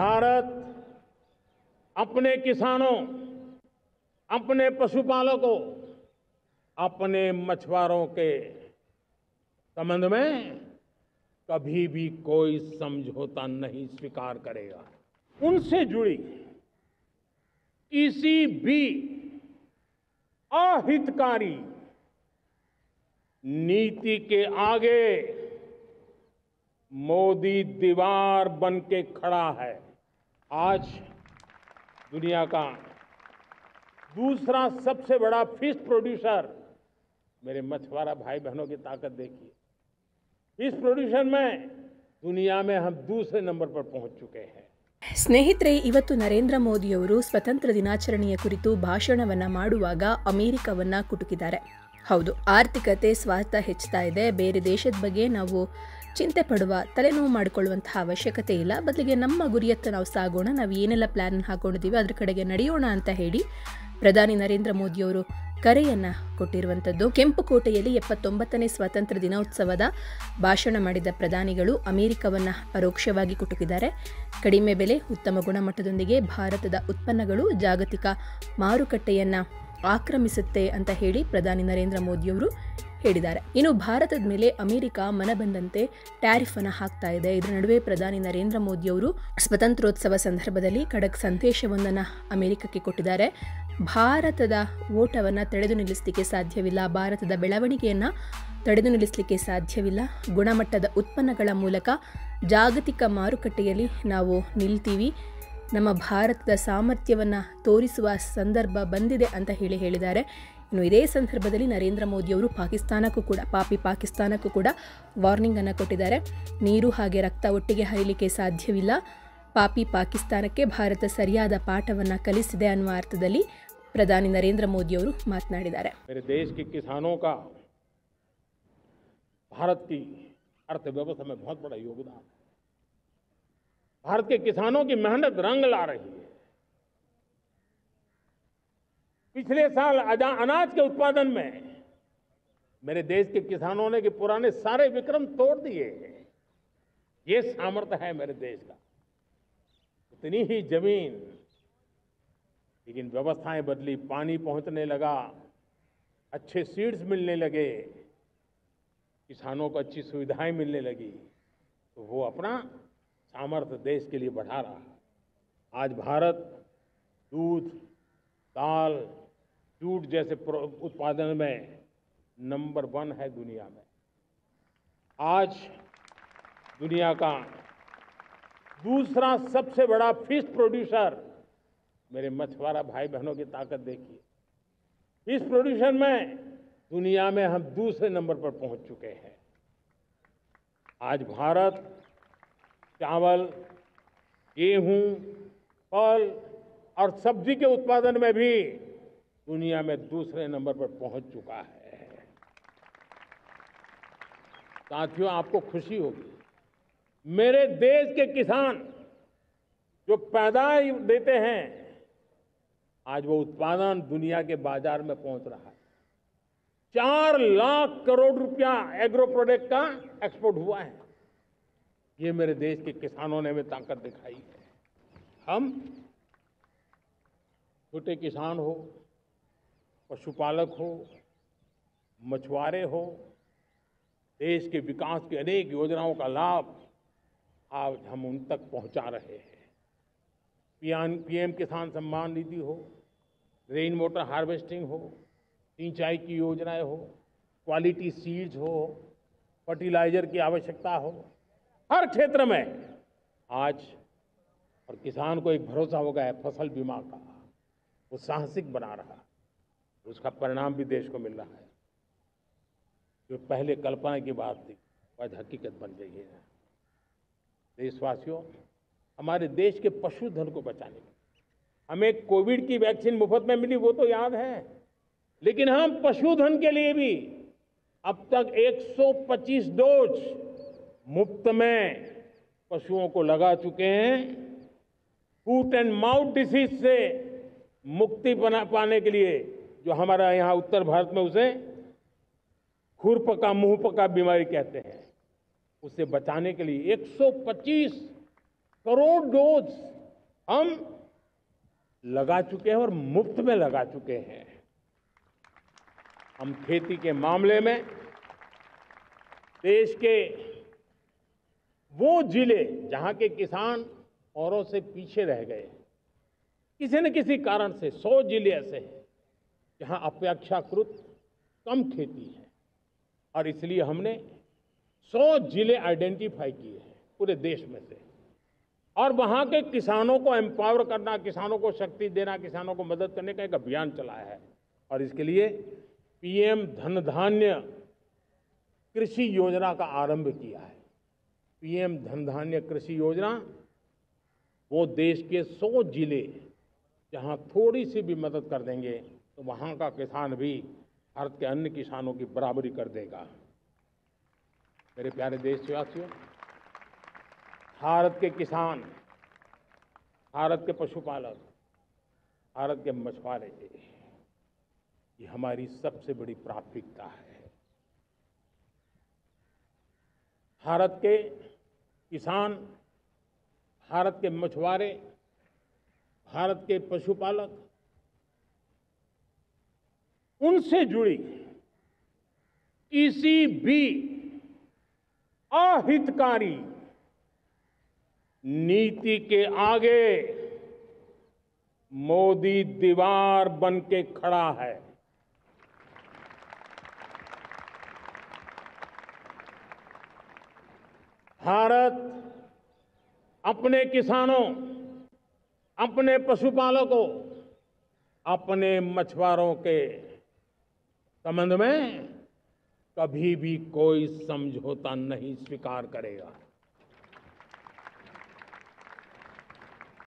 भारत अपने किसानों, अपने पशुपालकों, अपने मछुआरों के संबंध में कभी भी कोई समझौता नहीं स्वीकार करेगा। उनसे जुड़ी किसी भी अहितकारी नीति के आगे मोदी दीवार बन के खड़ा है। आज दुनिया का दूसरा सबसे बड़ा फिश प्रोड्यूसर, मेरे मछुआरा भाई बहनों की ताकत देखिए। फिश प्रोड्यूसर में दुनिया में हम दूसरे नंबर पर पहुंच चुके हैं। ಸ್ನೇಹಿತರೆ, ಇವತ್ತು ನರೇಂದ್ರ ಮೋದಿಯವರು ಸ್ವತಂತ್ರ ದಿನಾಚರಣೆಯ ಕುರಿತು ಭಾಷಣವನ್ನ ಮಾಡುವಾಗ ಅಮೆರಿಕವನ್ನ ಕುಟುಕಿದ್ದಾರೆ. ಹೌದು, ಆರ್ಥಿಕತೆ ಸ್ವಾರ್ಥ ಹೆಚ್ಚುತ್ತಾ ಇದೆ. ಬೇರೆ ದೇಶದ ಬಗ್ಗೆ ನಾವು ಚಿಂತೆ ಪಡುವ, ತಲೆನೋವು ಮಾಡಿಕೊಳ್ಳುವಂತಹ ಅವಶ್ಯಕತೆ ಇಲ್ಲ. ಬದಲಿಗೆ ನಮ್ಮ ಗುರಿಯತ್ತ ನಾವು ಸಾಗೋಣ, ನಾವು ಏನೆಲ್ಲ ಪ್ಲಾನ್ ಹಾಕೊಂಡಿದ್ದೀವಿ ಅದರ ಕಡೆಗೆ ನಡೆಯೋಣ ಅಂತ ಹೇಳಿ ಪ್ರಧಾನಿ ನರೇಂದ್ರ ಮೋದಿಯವರು ಕರೆಯನ್ನ ಕೊಟ್ಟಿರುವಂಥದ್ದು. ಕೆಂಪುಕೋಟೆಯಲ್ಲಿ 79ನೇ ಸ್ವಾತಂತ್ರ್ಯ ದಿನೋತ್ಸವದ ಭಾಷಣ ಮಾಡಿದ ಪ್ರಧಾನಿಗಳು ಅಮೆರಿಕವನ್ನ ಪರೋಕ್ಷವಾಗಿ ಕುಟುಕಿದ್ದಾರೆ. ಕಡಿಮೆ ಬೆಲೆ, ಉತ್ತಮ ಗುಣಮಟ್ಟದೊಂದಿಗೆ ಭಾರತದ ಉತ್ಪನ್ನಗಳು ಜಾಗತಿಕ ಮಾರುಕಟ್ಟೆಯನ್ನ ಆಕ್ರಮಿಸುತ್ತೆ ಅಂತ ಹೇಳಿ ಪ್ರಧಾನಿ ನರೇಂದ್ರ ಮೋದಿಯವರು ಹೇಳಿದ್ದಾರೆ. ಇನ್ನು ಭಾರತದ ಮೇಲೆ ಅಮೆರಿಕ ಮನಬಂದಂತೆ ಟ್ಯಾರಿಫ್ ಅನ್ನು ಹಾಕ್ತಾ ಇದೆ. ಇದರ ನಡುವೆ ಪ್ರಧಾನಿ ನರೇಂದ್ರ ಮೋದಿಯವರು ಸ್ವಾತಂತ್ರ್ಯೋತ್ಸವ ಸಂದರ್ಭದಲ್ಲಿ ಖಡಕ್ ಸಂದೇಶವೊಂದನ್ನು ಅಮೆರಿಕಕ್ಕೆ ಕೊಟ್ಟಿದ್ದಾರೆ. ಭಾರತದ ಓಟವನ್ನು ತಡೆದು ನಿಲ್ಲಿಸಲಿಕ್ಕೆ ಸಾಧ್ಯವಿಲ್ಲ, ಭಾರತದ ಬೆಳವಣಿಗೆಯನ್ನು ತಡೆದು ನಿಲ್ಲಿಸಲಿಕ್ಕೆ ಸಾಧ್ಯವಿಲ್ಲ. ಗುಣಮಟ್ಟದ ಉತ್ಪನ್ನಗಳ ಮೂಲಕ ಜಾಗತಿಕ ಮಾರುಕಟ್ಟೆಯಲ್ಲಿ ನಾವು ನಿಲ್ತೀವಿ. ನಮ್ಮ ಭಾರತದ ಸಾಮರ್ಥ್ಯವನ್ನು ತೋರಿಸುವ ಸಂದರ್ಭ ಬಂದಿದೆ ಅಂತ ಹೇಳಿದ್ದಾರೆ. ಇನ್ನು ಇದೇ ಸಂದರ್ಭದಲ್ಲಿ ನರೇಂದ್ರ ಮೋದಿಯವರು ಪಾಕಿಸ್ತಾನಕ್ಕೂ ಕೂಡ ವಾರ್ನಿಂಗ್ ಅನ್ನು ಕೊಟ್ಟಿದ್ದಾರೆ. ನೀರು ಹಾಗೆ ರಕ್ತ ಒಟ್ಟಿಗೆ ಹರಿಲಿಕ್ಕೆ ಸಾಧ್ಯವಿಲ್ಲ. ಪಾಕಿಸ್ತಾನಕ್ಕೆ ಭಾರತ ಸರಿಯಾದ ಪಾಠವನ್ನು ಕಲಿಸಿದೆ ಅನ್ನುವ ಅರ್ಥದಲ್ಲಿ ಪ್ರಧಾನಿ ನರೇಂದ್ರ ಮೋದಿಯವರು ಮಾತನಾಡಿದ್ದಾರೆ. ದೇಶ के किसानों का भारत की अर्थव्यवस्था में बहुत बड़ा योगदान है. भारत के किसानों की मेहनत रंग ला रही है. पिछले साल अनाज के उत्पादन में मेरे देश के किसानों ने पुराने सारे विक्रम तोड़ दिए. ये सामर्थ्य है मेरे देश का. इतनी ही जमीन, लेकिन व्यवस्थाएं बदली, पानी पहुंचने लगा, अच्छे सीड्स मिलने लगे, किसानों को अच्छी सुविधाएं मिलने लगी, तो वो अपना सामर्थ्य देश के लिए बढ़ा रहा है. आज भारत दूध, दाल, जूट जैसे उत्पादन में नंबर 1 है दुनिया में. आज दुनिया का दूसरा सबसे बड़ा फिश प्रोड्यूसर, मेरे मछुआरा भाई बहनों की ताकत देखिए. फिश प्रोड्यूसर में दुनिया में हम दूसरे नंबर पर पहुंच चुके हैं. आज भारत चावल, गेहूं, फल और सब्जी के उत्पादन में भी दुनिया में दूसरे नंबर पर पहुंच चुका है. साथियों, आपको खुशी होगी, मेरे देश के किसान जो पैदावार देते हैं, आज वो उत्पादन दुनिया के बाजार में पहुंच रहा है. 4 लाख करोड़ रुपया एग्रो प्रोडक्ट का एक्सपोर्ट हुआ है. ये मेरे देश के किसानों ने हमें ताकत दिखाई है. हम छोटे किसान हो, पशुपालक हो, मछुआरे हो, देश के विकास की अनेक योजनाओं का लाभ आज हम उन तक पहुंचा रहे हैं. पीएम किसान सम्मान निधि हो, रेन वाटर हार्वेस्टिंग हो, सिंचाई की योजनाएं हो, क्वालिटी सीड्स हो, फर्टिलाइजर की आवश्यकता हो, हर क्षेत्र में आज और किसान को एक भरोसा हो गया है फसल बीमा का. वो साहसिक बना रहा, उसका परिणाम भी देश को मिल रहा है. जो पहले कल्पना की बात थी आज हकीकत बन गई है. देशवासियों, हमारे देश के पशुधन को बचाने में हमें कोविड की वैक्सीन मुफ्त में मिली, वो तो याद है, लेकिन हम पशुधन के लिए भी अब तक 125 डोज मुफ्त में पशुओं को लगा चुके हैं. फूट एंड माउथ डिसीज से मुक्ति पाने के लिए, जो हमारा यहाँ उत्तर भारत में उसे खुरपका मुंहपका बीमारी कहते हैं, उससे बचाने के लिए 125 करोड़ डोज हम लगा चुके हैं और मुफ्त में लगा चुके हैं। हम खेती के मामले में देश के वो जिले जहां के किसान औरों से पीछे रह गए, किसी न किसी कारण से 100 जिले ऐसे हैं जहां अपेक्षाकृत कम खेती है, और इसलिए हमने 100 जिले आइडेंटिफाई किए हैं पूरे देश में से, और वहां के किसानों को एम्पावर करना, किसानों को शक्ति देना, किसानों को मदद करने का एक अभियान चलाया है। और इसके लिए पीएम धन धान्य कृषि योजना का आरंभ किया है। पीएम धन धान्य कृषि योजना वो देश के 100 जिले जहां थोड़ी सी भी मदद कर देंगे तो वहां का किसान भी भारत के अन्य किसानों की बराबरी कर देगा। मेरे प्यारे देशवासियों, भारत के किसान, भारत के पशुपालक, भारत के मछुआरे, ये हमारी सबसे बड़ी प्राथमिकता है। भारत के किसान, भारत के मछुआरे, भारत के पशुपालक, उनसे जुड़ी किसी भी अहितकारी नीति के आगे मोदी दीवार बन के खड़ा है। भारत अपने किसानों, अपने पशुपालकों, अपने मछुआरों के संबंध में कभी भी कोई समझौता नहीं स्वीकार करेगा।